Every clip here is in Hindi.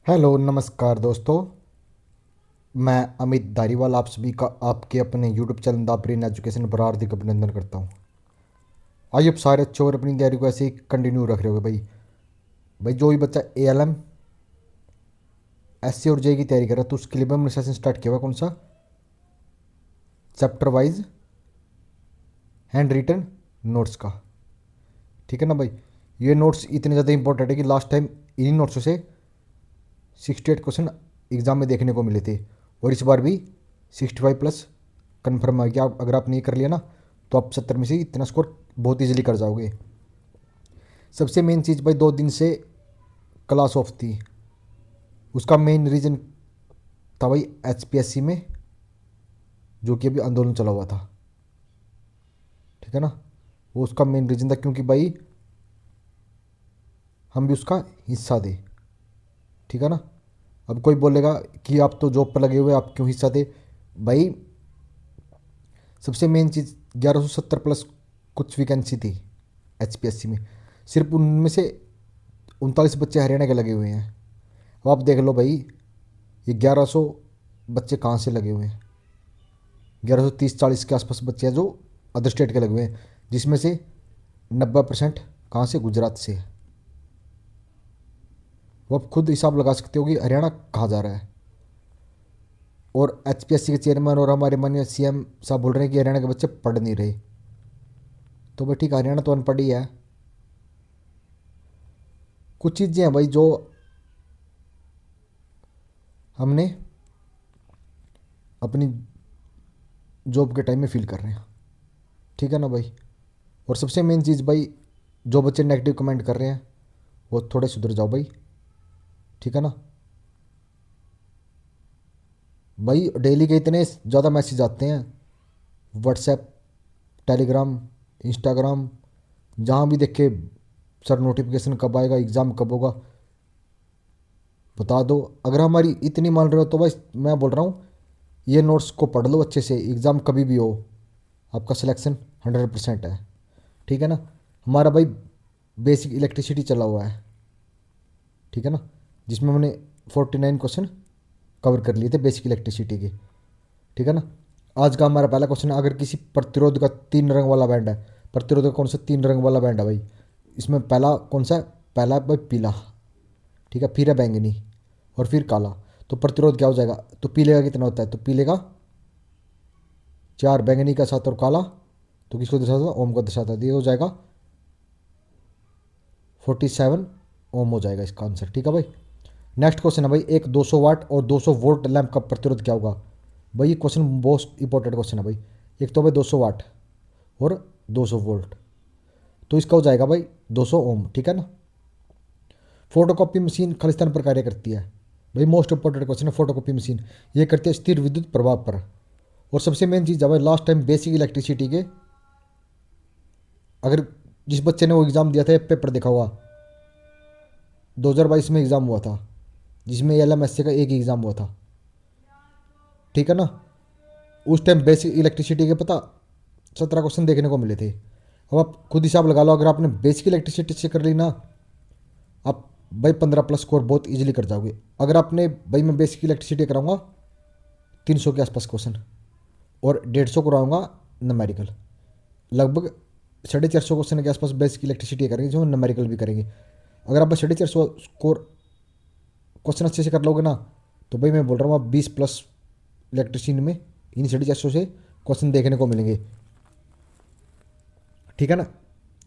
हेलो नमस्कार दोस्तों। मैं अमित धारीवाल आप सभी का आपके अपने YouTube channel the brain education पर हार्दिक अभिनंदन करता हूँ। आइए अब सारे अच्छे और अपनी तैयारी को ऐसे ही कंटिन्यू रख रहे हो भाई। भाई जो भी बच्चा एएलएम एससी और जे की तैयारी कर रहा है तो उसके लिए भी हमने सेशन स्टार्ट किया हुआ कौन सा chapter wise handwritten notes का। ठीक है ना भाई। ये नोट्स इतने ज़्यादा इंपॉर्टेंट है कि लास्ट टाइम इन्हीं नोट्सों से 68 क्वेश्चन एग्जाम में देखने को मिले थे और इस बार भी 65 प्लस कन्फर्म है कि आप अगर आपने ये कर लिया ना तो आप 70 में से इतना स्कोर बहुत इजीली कर जाओगे। सबसे मेन चीज़ भाई 2 दिन से क्लास ऑफ थी। उसका मेन रीज़न था भाई एचपीएससी में जो कि अभी आंदोलन चला हुआ था। ठीक है ना। वो उसका मेन रीज़न था क्योंकि भाई हम भी उसका हिस्सा दे। ठीक है ना। अब कोई बोलेगा कि आप तो जॉब पर लगे हुए आप क्यों हिस्सा दे। भाई सबसे मेन चीज़ 1170 प्लस कुछ वैकेंसी थी एचपीएससी में। सिर्फ उनमें से 39 बच्चे हरियाणा के लगे हुए हैं। अब आप देख लो भाई ये 1100 बच्चे कहाँ से लगे हुए हैं। 1130-40 के आसपास बच्चे हैं जो अदर स्टेट के लगे हुए हैं जिसमें से 90% कहाँ से गुजरात से है। वो आप खुद हिसाब लगा सकते हो कि हरियाणा कहाँ जा रहा है। और एचपीएससी के चेयरमैन और हमारे माननीय सीएम साहब बोल रहे हैं कि हरियाणा के बच्चे पढ़ नहीं रहे। तो भाई ठीक है हरियाणा तो अनपढ़ ही है। कुछ चीज़ें हैं भाई जो हमने अपनी जॉब के टाइम में फील कर रहे हैं। ठीक है ना भाई। और सबसे मेन चीज़ भाई जो बच्चे नेगेटिव कमेंट कर रहे हैं वो थोड़े सुधर जाओ भाई। ठीक है ना। भाई डेली के इतने ज़्यादा मैसेज आते हैं व्हाट्सएप टेलीग्राम इंस्टाग्राम जहाँ भी देखे सर नोटिफिकेशन कब आएगा एग्ज़ाम कब होगा बता दो। अगर हमारी इतनी मान रहे हो तो भाई मैं बोल रहा हूँ ये नोट्स को पढ़ लो अच्छे से एग्ज़ाम कभी भी हो आपका सिलेक्शन 100% है। ठीक है ना। हमारा भाई बेसिक इलेक्ट्रिसिटी चला हुआ है। ठीक है ना। जिसमें हमने 49 क्वेश्चन कवर कर लिए थे बेसिक इलेक्ट्रिसिटी के। ठीक है ना। आज का हमारा पहला क्वेश्चन है अगर किसी प्रतिरोध का 3 रंग वाला बैंड है। प्रतिरोध का कौन सा 3 रंग वाला बैंड है भाई। इसमें पहला कौन सा है। पहला है भाई पीला। ठीक है फिर है बैंगनी और फिर काला। तो प्रतिरोध क्या हो जाएगा तो पीले का कितना होता है तो पीले का 4 बैंगनी का 7 और काला तो किसको दर्शाता है ओम को दर्शाता है। ये हो जाएगा 47 ओम हो जाएगा इसका आंसर। ठीक है भाई। नेक्स्ट क्वेश्चन है भाई एक 200 वाट और 200 वोल्ट लैंप का प्रतिरोध क्या होगा। भाई ये क्वेश्चन बहुत इंपॉर्टेंट क्वेश्चन है भाई। एक तो भाई 200 वाट और 200 वोल्ट तो इसका हो जाएगा भाई 200 ओम। ठीक है ना। फोटोकॉपी मशीन खालिस्तान पर कार्य करती है। भाई मोस्ट इंपॉर्टेंट क्वेश्चन है फोटोकॉपी मशीन ये करती है स्थिर विद्युत प्रभाव पर। और सबसे मेन चीज़ है भाई लास्ट टाइम बेसिक इलेक्ट्रिसिटी के अगर जिस बच्चे ने वो एग्ज़ाम दिया था पेपर देखा हुआ 2022 में एग्ज़ाम हुआ था जिसमें एल एम एस का एक ही एग्ज़ाम हुआ था। ठीक है ना। उस टाइम बेसिक इलेक्ट्रिसिटी के पता 17 क्वेश्चन देखने को मिले थे। अब आप खुद हिसाब लगा लो अगर आपने बेसिक इलेक्ट्रिसिटी से कर ली ना आप भाई 15 प्लस स्कोर बहुत इजीली कर जाओगे। अगर आपने भाई मैं बेसिक इलेक्ट्रिसिटी कराऊंगा 300 के आसपास क्वेश्चन और 150 कराऊंगा नमेरिकल लगभग 450 क्वेश्चन के आसपास बेसिक इलेक्ट्रिसिटी करेंगे जो नमेरिकल भी करेंगे। अगर आप 450 स्कोर क्वेश्चन अच्छे से कर लोगे ना तो भाई मैं बोल रहा हूँ आप 20 प्लस इलेक्ट्रिशियन में इन 450 से क्वेश्चन देखने को मिलेंगे। ठीक है ना।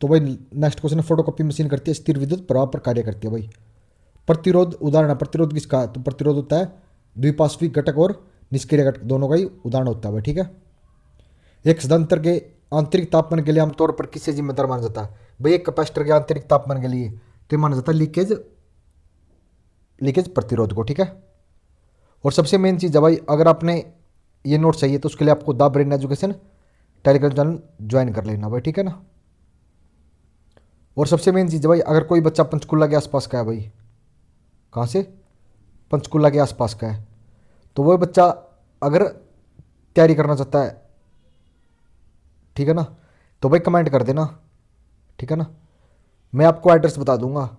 तो भाई नेक्स्ट क्वेश्चन है फोटोकॉपी मशीन करती है स्थिर विद्युत प्रभाव पर कार्य करती है भाई। प्रतिरोध उदाहरण है प्रतिरोध किसका है तो प्रतिरोध होता है द्विपार्श्विक घटक और निष्क्रिय घटक दोनों का ही उदाहरण होता है भाई। ठीक है। एक सदंतर के आंतरिक तापमान के लिए आमतौर पर किससे जिम्मेदार माना जाता है भाई एक कैपेसिटर के आंतरिक तापमान के लिए तो ये माना जाता है लीकेज लीकेज प्रतिरोध को। ठीक है। और सबसे मेन चीज़ है भाई अगर आपने ये नोट चाहिए तो उसके लिए आपको the brain education Telegram channel join कर लेना भाई। ठीक है ना। और सबसे मेन चीज़ है भाई अगर कोई बच्चा पंचकुला के आसपास का है भाई कहाँ से पंचकुला के आसपास का है तो वो बच्चा अगर तैयारी करना चाहता है ठीक है ना तो भाई कमेंट कर देना। ठीक है ना। मैं आपको एड्रेस बता दूंगा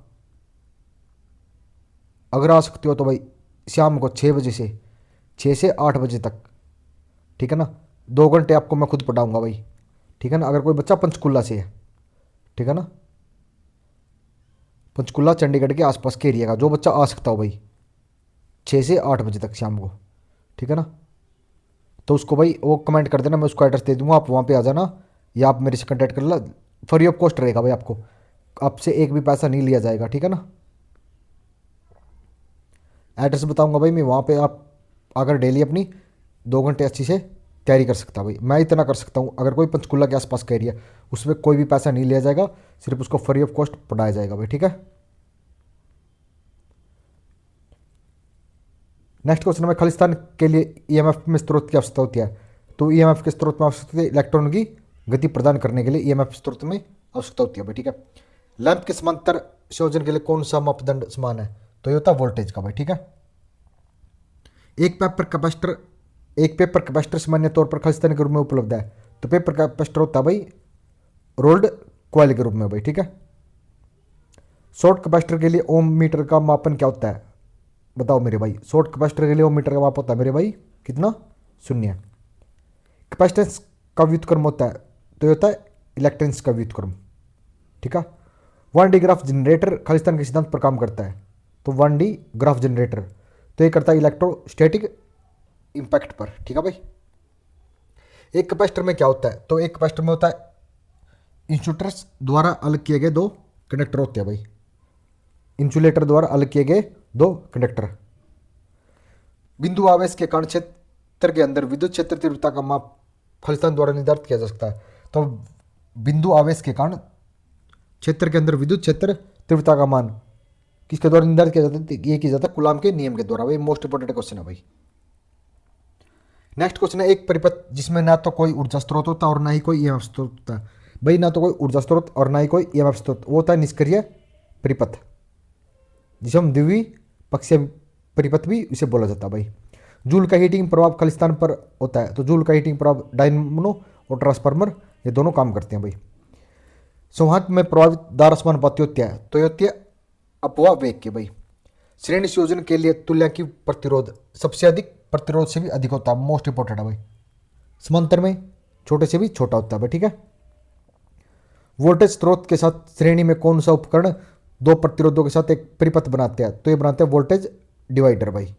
अगर आ सकते हो तो भाई शाम को 6 बजे से 6 से 8 बजे तक, ठीक है ना। 2 घंटे आपको मैं खुद पढ़ाऊंगा भाई, ठीक है ना। अगर कोई बच्चा पंचकुला से है, ठीक है ना, पंचकुला चंडीगढ़ के आसपास के एरिया का जो बच्चा आ सकता हो भाई 6 से 8 बजे तक शाम को, ठीक है ना, तो उसको भाई वो कमेंट कर देना, मैं उसको एड्रेस दे दूंगा, आप वहाँ पे आ जाना या आप मेरे से कंटेक्ट कर लो। फ्री ऑफ कॉस्ट रहेगा भाई, आपको आपसे एक भी पैसा नहीं लिया जाएगा, ठीक है ना। एड्रेस बताऊंगा भाई मैं, वहाँ पे आप अगर डेली अपनी 2 घंटे अच्छी से तैयारी कर सकता भाई। मैं इतना कर सकता हूँ, अगर कोई पंचकुला के आसपास का एरिया, उसमें कोई भी पैसा नहीं लिया जाएगा, सिर्फ उसको फ्री ऑफ कॉस्ट पढ़ाया जाएगा भाई, ठीक है। नेक्स्ट क्वेश्चन है, खालिस्तान के लिए ईएमएफ में स्रोत की आवश्यकता होती है। तो ईएमएफ के स्रोत में आवश्यकता होती है इलेक्ट्रॉन की गति प्रदान करने के लिए ईएमएफ स्रोत में आवश्यकता होती है भाई, ठीक है। लैंप के समांतर संयोजन के लिए कौन सा मापदंड समान है? तो ये होता है वोल्टेज का भाई, ठीक है। एक पेपर कैपेसिटर एक पेपर कैपेसिटर सामान्य तौर पर खालिस्तान के रूप में उपलब्ध है। तो पेपर कैपेसिटर होता है भाई रोल्ड कॉइल के रूप में भाई, ठीक है। शॉर्ट कैपेसिटर के लिए ओम मीटर का मापन क्या होता है? बताओ मेरे भाई, शॉर्ट कैपेसिटर के लिए ओम मीटर का माप होता है मेरे भाई कितना? 0। कैपेसिटेंस का व्युत्क्रम होता है, तो ये होता है इलेक्ट्रेंस का व्युत्क्रम, ठीक है। 1D ग्राफ जनरेटर खालिस्तान के सिद्धांत पर काम करता है। तो 1D ग्राफ जनरेटर तो ये करता है इलेक्ट्रोस्टैटिक इंपैक्ट पर, ठीक है भाई। एक कैपेसिटर में क्या होता है? तो एक कैपेसिटर में होता है इंसुलेटर्स द्वारा अलग किए गए 2 कंडक्टर होते हैं भाई, इंसुलेटर द्वारा अलग किए गए 2 कंडक्टर। बिंदु आवेश के कारण क्षेत्र के अंदर विद्युत क्षेत्र तीव्रता का माप खालिस्तान द्वारा निर्धारित किया जा सकता है। तो बिंदु आवेश के कारण क्षेत्र के अंदर विद्युत क्षेत्र तीव्रता का मान किसके द्वारा निर्धारित किया जाता है? ये किया जाता है कूलाम के नियम के द्वारा भाई। मोस्ट इंपोर्टेंट क्वेश्चन है भाई। नेक्स्ट क्वेश्चन है, एक परिपथ जिसमें ना तो कोई ऊर्जा स्रोत होता और ना ही कोई ईएमएफ स्रोत होता है भाई। ना तो कोई ऊर्जा स्रोत और ना ही कोई ईएमएफ स्रोत, वो होता है निष्क्रिय परिपथ, जिसे हम द्विपक्षीय परिपथ भी इसे बोला जाता है भाई। जूल का हीटिंग प्रभाव खालिस्तान पर होता है। तो जूल का हीटिंग प्रभाव डायनामो और ट्रांसफार्मर ये दोनों काम करते हैं भाई। संवाहक में प्रभावित धारा समानुपाती होती है। तो ये होती है अपवाह वेग की भाई। श्रेणी संयोजन के लिए तुल्य की प्रतिरोध सबसे अधिक प्रतिरोध से भी अधिक होता है। मोस्ट इंपोर्टेंट है भाई। समांतर में छोटे से भी छोटा होता है भाई, ठीक है। वोल्टेज स्रोत के साथ श्रेणी में कौन सा उपकरण 2 प्रतिरोधों के साथ एक परिपथ बनाते हैं? तो ये बनाते हैं वोल्टेज डिवाइडर भाई।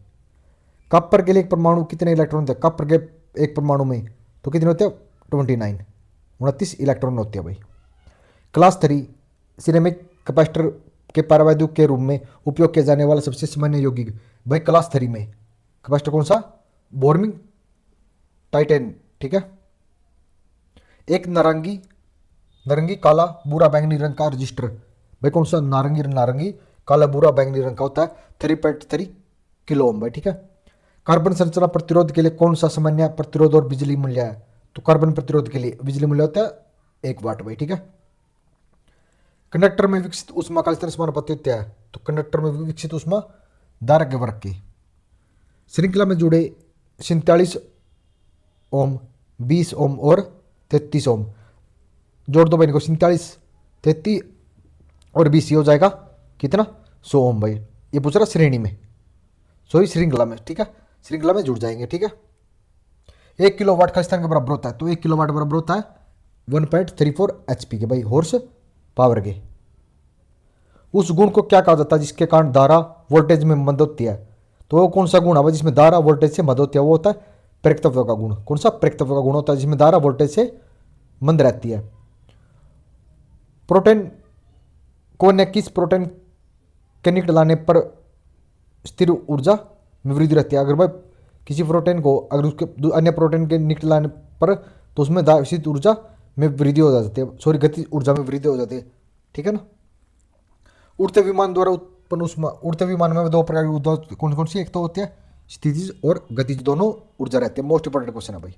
कॉपर के लिए एक परमाणु कितने इलेक्ट्रॉन होते हैं? कॉपर के एक परमाणु में तो कितने होते हैं? 29 इलेक्ट्रॉन होते हैं भाई। क्लास 3 सिरेमिक कैपेसिटर के परावैद्युत के रूप में उपयोग किया जाने वाला सबसे सामान्य यौगिक भाई क्लास 3 में कैपेसिटर कौन सा? बोर्मिंग टाइटेन, ठीक है। एक नारंगी काला भूरा बैंगनी रंग का रजिस्टर भाई कौन सा? नारंगी काला भूरा बैंगनी रंग का होता है 3.3 किलो ओम भाई, ठीक है। कार्बन संरचना प्रतिरोध के लिए कौन सा सामान्य प्रतिरोध और बिजली मूल्य है? तो कार्बन प्रतिरोध के लिए बिजली मूल्य होता है 1 वाट भाई, ठीक है। कंडक्टर में विकसित ऊष्मा खालिस्तान समानुपाती होता है। तो कंडक्टर में विकसित ऊष्मा धारक वर्ग की श्रृंखला में जुड़े 47 ओम 20 ओम और 33 ओम जोड़ दो भाई इनको। 47 33 और 20 हो जाएगा कितना? 100 ओम भाई। ये पूछ रहा श्रेणी में, सॉरी श्रृंखला में, ठीक है। श्रृंखला में जुड़ जाएंगे, ठीक है। 1 किलोवाट खालिस्तान के बराबर होता है। तो 1 किलोवाट बराबर होता है 1.34 HP के भाई हॉर्स पावर के। उस गुण को क्या कहा जाता है जिसके कारण धारा वोल्टेज में मंद होती है? तो वो कौन सा गुण है भाई जिसमें धारा वोल्टेज से मंद होती है? वो होता है प्रेरकत्व का गुण। कौन सा? प्रेरकत्व का गुण होता है जिसमें धारा वोल्टेज से मंद रहती है। प्रोटॉन को न किस प्रोटॉन के निकट लाने पर स्थिर ऊर्जा में वृद्धि रहती है? अगर भाई किसी प्रोटॉन को अगर उसके अन्य प्रोटॉन के निकट लाने पर तो उसमें स्थिर ऊर्जा में वृद्धि हो जाती है, सॉरी गति ऊर्जा में वृद्धि हो जाती है, ठीक है ना। उड़ते विमान द्वारा उत्पन्न ऊष्मा, उड़ते विमान में 2 प्रकार की ऊर्जा कौन कौन सी? एक तो होती है स्थितिज और गतिज, दोनों ऊर्जा रहती है। मोस्ट इंपोर्टेंट क्वेश्चन है भाई।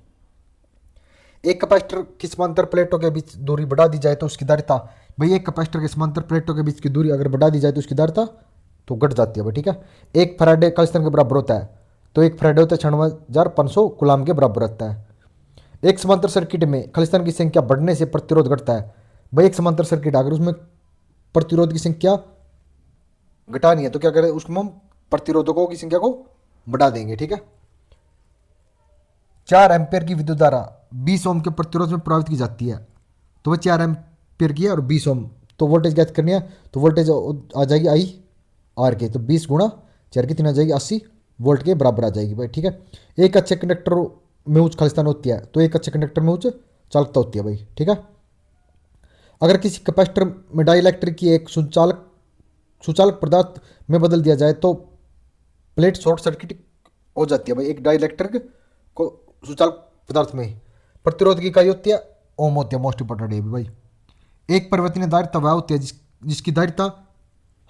एक कैपेसिटर की समांतर प्लेटों के बीच दूरी बढ़ा दी जाए तो उसकी धारिता भाई, एक कैपेसिटर के समांतर प्लेटों के बीच की दूरी अगर बढ़ा दी जाए तो उसकी धारिता तो घट जाती है भाई, ठीक है। एक फैराडे खालिस्तान के बराबर होता है। तो एक फैराडे होता है 96,500 कूलाम के बराबर रहता है। एक समांतर सर्किट में खालिस्तान की संख्या बढ़ने से प्रतिरोध घटता है भाई। एक समांतर सर्किट अगर उसमें प्रतिरोध की संख्या घटानी है तो क्या करें? उसको हम प्रतिरोधकों की संख्या को बढ़ा देंगे। ठीक है, 4 एम्पेयर की विद्युत धारा 20 ओम के प्रतिरोध में प्रवाहित की जाती है। तो वह 4 एम्पेयर की है और 20 ओम, तो वोल्टेज ज्ञात करनी है। तो वोल्टेज आ जाएगी आई आर के, तो 20 गुणा 4 कितनी आ जाएगी 80 वोल्ट के बराबर आ जाएगी भाई। ठीक है, एक अच्छे कंडक्टर में उच्च खालिस्तान होती है, तो एक अच्छे कंडक्टर में उच्च चालकता होती है भाई। ठीक है, अगर किसी कैपेसिटर में डाइलेक्ट्रिक की एक सुचालक पदार्थ में बदल दिया जाए तो प्लेट शॉर्ट सर्किट हो जाती है भाई। एक डाइलेक्ट्रिक को सुचालक पदार्थ में प्रतिरोध की इकाई होती है ओम होती है, मोस्ट इंपॉर्टेंट है भाई। एक परिवर्तनीय धारिता वह होती है जिसकी धारिता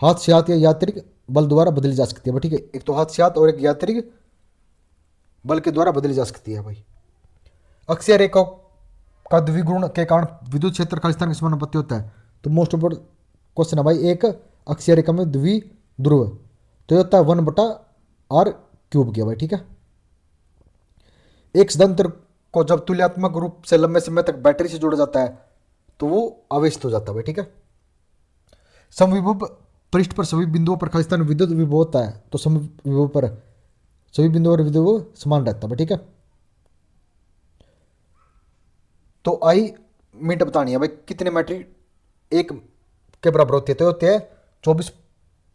हाथ से हाथ या यांत्रिक बल द्वारा बदली जा सकती है भाई। ठीक है, एक तो हाथ से हाथ और एक यांत्रिक बल के द्वारा बदली जा सकती है भाई। अक्षीय रेखा का द्विगुण के कारण विद्युत क्षेत्र खालिस्तान के समानुपाती होता है। तो मोस्ट इंपोर्टेंट क्वेश्चन है भाई, एक अक्षीय रेखा में द्विध्रुव तो होता है 1/r³ किया भाई। ठीक है, एक सदंत्र को जब तुल्यात्मक रूप से लंबे समय तक बैटरी से जोड़ा जाता है तो वो आवेशित हो जाता है भाई। ठीक है, समविभव पृष्ठ पर सभी बिंदुओं पर खालिस्तान में विद्युत विभव होता है, तो समविभव पर सभी बिंदुओं पर विद्युत समान रहता है भाई। ठीक है, तो आई मिनट बतानी है भाई कितने मैट्रिक एक के बराबर होती है, तो होते हैं 24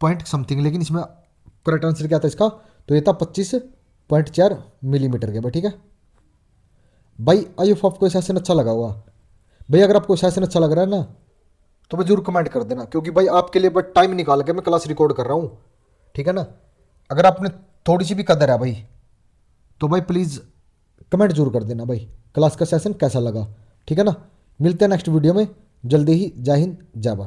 पॉइंट समथिंग, लेकिन इसमें करेक्ट आंसर क्या था इसका, तो ये था 25.4 मिलीमीटर के भाई। ठीक है भाई, आई होप आपको सेशन अच्छा लगा होगा भाई। अगर आपको सेशन अच्छा लग रहा है ना तो भाई जरूर कमेंट कर देना, क्योंकि भाई आपके लिए बट टाइम निकाल के मैं क्लास रिकॉर्ड कर रहा हूँ। ठीक है ना, अगर आपने थोड़ी सी भी कदर है भाई तो भाई प्लीज़ कमेंट जरूर कर देना भाई क्लास का सेशन कैसा लगा। ठीक है ना, मिलते हैं नेक्स्ट वीडियो में जल्दी ही। जय हिंद, जय भारत।